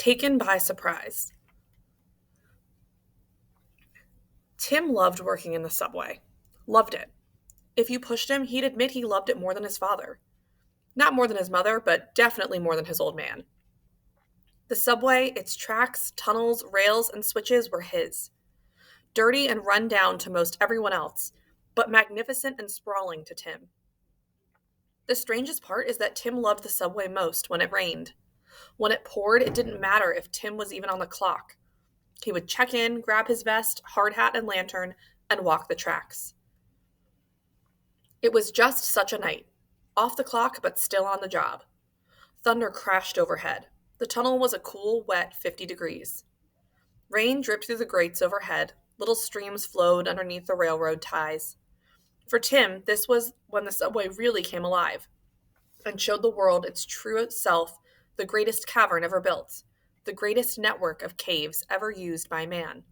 Taken by surprise. Tim loved working in the subway. Loved it. If you pushed him, he'd admit he loved it more than his father. Not more than his mother, but definitely more than his old man. The subway, its tracks, tunnels, rails, and switches were his. Dirty and run down to most everyone else, but magnificent and sprawling to Tim. The strangest part is that Tim loved the subway most when it rained. When it poured, it didn't matter if Tim was even on the clock. He would check in, grab his vest, hard hat, and lantern, and walk the tracks. It was just such a night. Off the clock, but still on the job. Thunder crashed overhead. The tunnel was a cool, wet 50 degrees. Rain dripped through the grates overhead. Little streams flowed underneath the railroad ties. For Tim, this was when the subway really came alive and showed the world its true self, the greatest cavern ever built, the greatest network of caves ever used by man.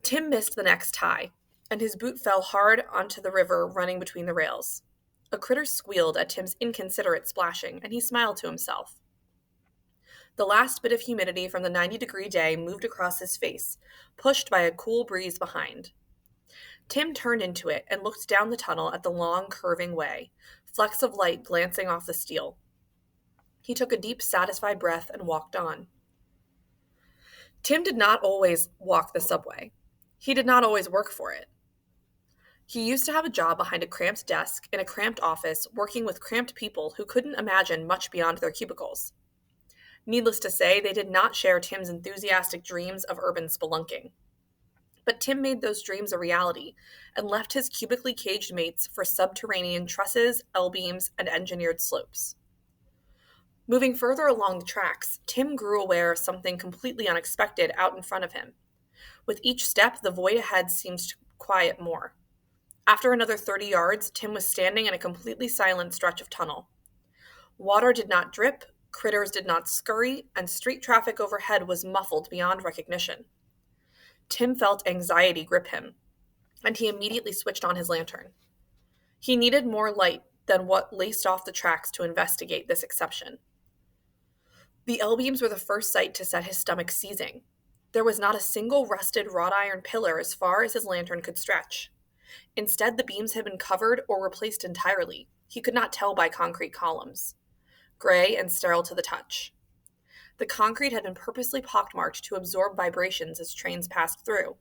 Tim missed the next tie, and his boot fell hard onto the river running between the rails. A critter squealed at Tim's inconsiderate splashing, and he smiled to himself. The last bit of humidity from the 90-degree day moved across his face, pushed by a cool breeze behind. Tim turned into it and looked down the tunnel at the long, curving way, flecks of light glancing off the steel. He took a deep, satisfied breath and walked on. Tim did not always walk the subway. He did not always work for it. He used to have a job behind a cramped desk in a cramped office, working with cramped people who couldn't imagine much beyond their cubicles. Needless to say, they did not share Tim's enthusiastic dreams of urban spelunking. But Tim made those dreams a reality and left his cubically caged mates for subterranean trusses, L-beams, and engineered slopes. Moving further along the tracks, Tim grew aware of something completely unexpected out in front of him. With each step, the void ahead seemed to quiet more. After another 30 yards, Tim was standing in a completely silent stretch of tunnel. Water did not drip, critters did not scurry, and street traffic overhead was muffled beyond recognition. Tim felt anxiety grip him, and he immediately switched on his lantern. He needed more light than what laced off the tracks to investigate this exception. The L-beams were the first sight to set his stomach seizing. There was not a single rusted wrought iron pillar as far as his lantern could stretch. Instead, the beams had been covered or replaced entirely. He could not tell by concrete columns. Gray and sterile to the touch. The concrete had been purposely pockmarked to absorb vibrations as trains passed through,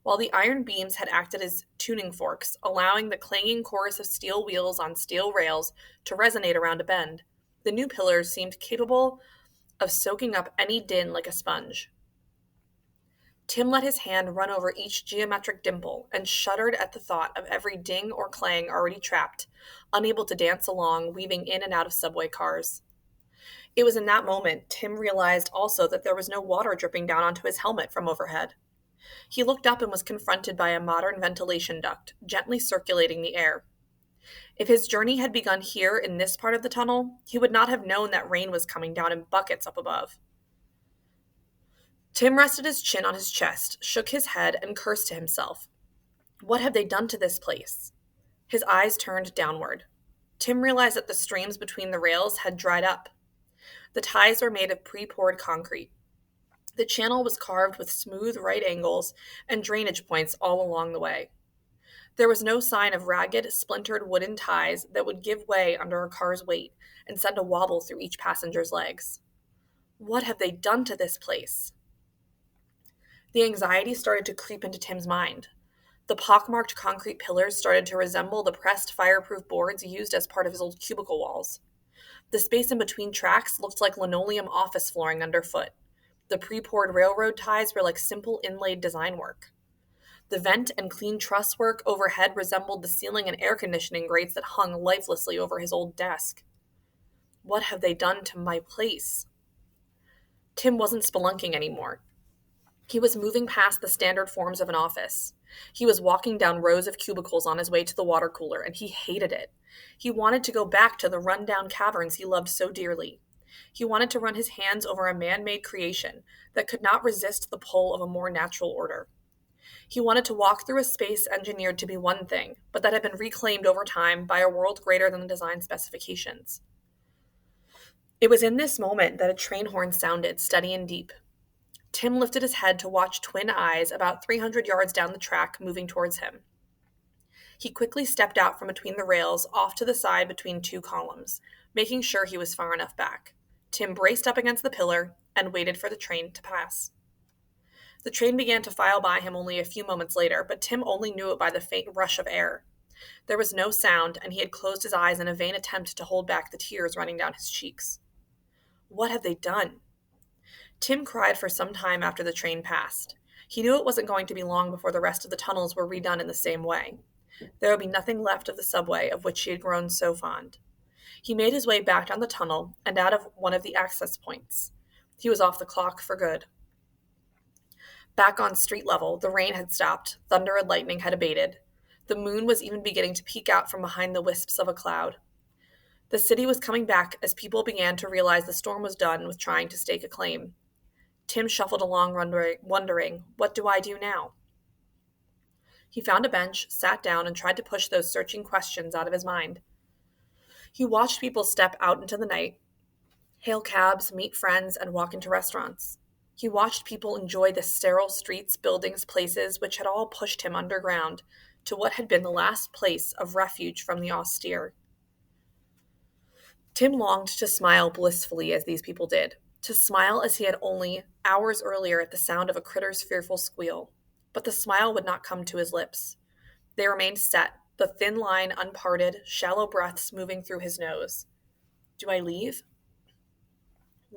while the iron beams had acted as tuning forks, allowing the clanging chorus of steel wheels on steel rails to resonate around a bend. The new pillars seemed capable of soaking up any din like a sponge. Tim let his hand run over each geometric dimple and shuddered at the thought of every ding or clang already trapped, unable to dance along, weaving in and out of subway cars. It was in that moment Tim realized also that there was no water dripping down onto his helmet from overhead. He looked up and was confronted by a modern ventilation duct, gently circulating the air. If his journey had begun here in this part of the tunnel, he would not have known that rain was coming down in buckets up above. Tim rested his chin on his chest, shook his head, and cursed to himself. What had they done to this place? His eyes turned downward. Tim realized that the streams between the rails had dried up. The ties were made of pre-poured concrete. The channel was carved with smooth right angles and drainage points all along the way. There was no sign of ragged, splintered wooden ties that would give way under a car's weight and send a wobble through each passenger's legs. What have they done to this place? The anxiety started to creep into Tim's mind. The pockmarked concrete pillars started to resemble the pressed fireproof boards used as part of his old cubicle walls. The space in between tracks looked like linoleum office flooring underfoot. The pre-poured railroad ties were like simple inlaid design work. The vent and clean truss work overhead resembled the ceiling and air conditioning grates that hung lifelessly over his old desk. What have they done to my place? Tim wasn't spelunking anymore. He was moving past the standard forms of an office. He was walking down rows of cubicles on his way to the water cooler, and he hated it. He wanted to go back to the run-down caverns he loved so dearly. He wanted to run his hands over a man-made creation that could not resist the pull of a more natural order. He wanted to walk through a space engineered to be one thing, but that had been reclaimed over time by a world greater than the design specifications. It was in this moment that a train horn sounded, steady and deep. Tim lifted his head to watch twin eyes about 300 yards down the track moving towards him. He quickly stepped out from between the rails off to the side between two columns, making sure he was far enough back. Tim braced up against the pillar and waited for the train to pass. The train began to file by him only a few moments later, but Tim only knew it by the faint rush of air. There was no sound, and he had closed his eyes in a vain attempt to hold back the tears running down his cheeks. What had they done? Tim cried for some time after the train passed. He knew it wasn't going to be long before the rest of the tunnels were redone in the same way. There would be nothing left of the subway of which he had grown so fond. He made his way back down the tunnel and out of one of the access points. He was off the clock for good. Back on street level, the rain had stopped, thunder and lightning had abated. The moon was even beginning to peek out from behind the wisps of a cloud. The city was coming back as people began to realize the storm was done with trying to stake a claim. Tim shuffled along, wondering, what do I do now? He found a bench, sat down, and tried to push those searching questions out of his mind. He watched people step out into the night, hail cabs, meet friends, and walk into restaurants. He watched people enjoy the sterile streets, buildings, places which had all pushed him underground to what had been the last place of refuge from the austere. Tim longed to smile blissfully as these people did, to smile as he had only hours earlier at the sound of a critter's fearful squeal. But the smile would not come to his lips. They remained set, the thin line unparted, shallow breaths moving through his nose. Do I leave?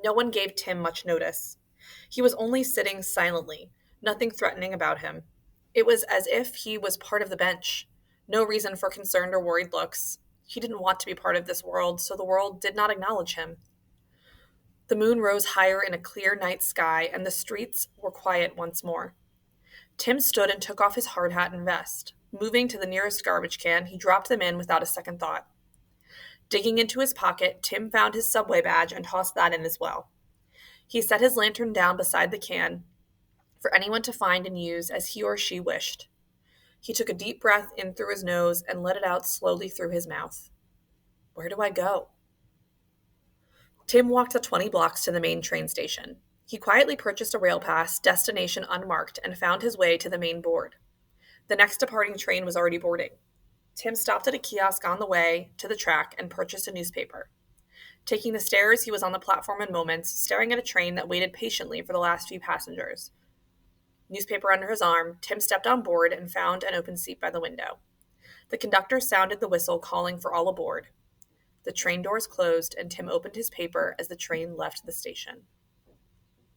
No one gave Tim much notice. He was only sitting silently, nothing threatening about him. It was as if he was part of the bench. No reason for concerned or worried looks. He didn't want to be part of this world, so the world did not acknowledge him. The moon rose higher in a clear night sky, and the streets were quiet once more. Tim stood and took off his hard hat and vest. Moving to the nearest garbage can, he dropped them in without a second thought. Digging into his pocket, Tim found his subway badge and tossed that in as well. He set his lantern down beside the can for anyone to find and use as he or she wished. He took a deep breath in through his nose and let it out slowly through his mouth. Where do I go? Tim walked the 20 blocks to the main train station. He quietly purchased a rail pass, destination unmarked, and found his way to the main board. The next departing train was already boarding. Tim stopped at a kiosk on the way to the track and purchased a newspaper. Taking the stairs, he was on the platform in moments, staring at a train that waited patiently for the last few passengers. Newspaper under his arm, Tim stepped on board and found an open seat by the window. The conductor sounded the whistle, calling for all aboard. The train doors closed, and Tim opened his paper as the train left the station.